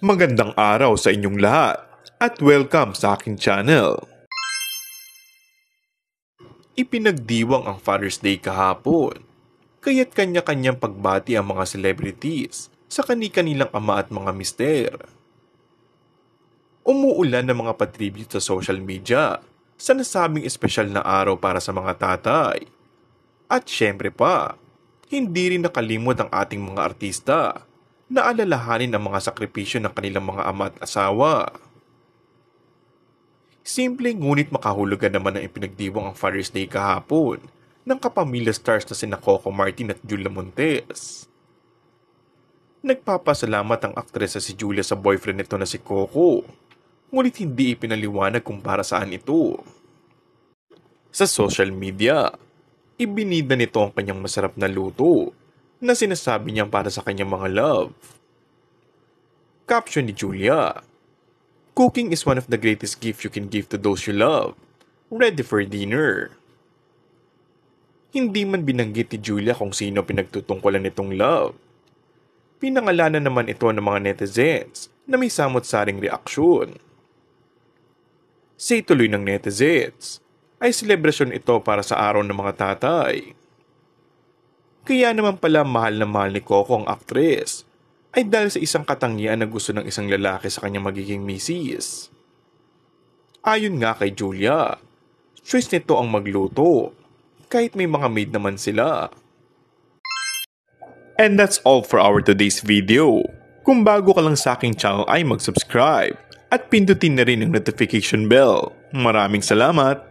Magandang araw sa inyong lahat at welcome sa aking channel. Ipinagdiwang ang Father's Day kahapon, kaya't kanya-kanyang pagbati ang mga celebrities sa kani-kanilang ama at mga mister. Umuulan ng mga patribute sa social media sa nasabing espesyal na araw para sa mga tatay. At syempre pa, hindi rin nakalimot ang ating mga artista na alalahanin ang mga sakripisyo ng kanilang mga ama at asawa. Simple ngunit makahulugan naman ang ipinagdiwang ang Father's Day kahapon ng kapamilya stars na sina Coco Martin at Julia Montes. Nagpapasalamat ang aktres na si Julia sa boyfriend nito na si Coco, ngunit hindi ipinaliwanag kung para saan ito. Sa social media, ibinida nito ang kanyang masarap na luto na sinasabi niyang para sa kanyang mga love. Caption ni Julia: "Cooking is one of the greatest gifts you can give to those you love. Ready for dinner." Hindi man binanggit ni Julia kung sino pinagtutungkulan nitong love. Pinangalanan naman ito ng mga netizens na may samot-saring reaksyon. Sa ituloy ng netizens, ay selebrasyon ito para sa araw ng mga tatay. Kaya naman pala mahal na mahal ni Coco ang aktres ay dahil sa isang katangian na gusto ng isang lalaki sa kanyang magiging misis. Ayon nga kay Julia, choice nito ang magluto kahit may mga maid naman sila. And that's all for our today's video. Kung bago ka lang sa aking channel ay mag-subscribe at pindutin na rin ang notification bell. Maraming salamat!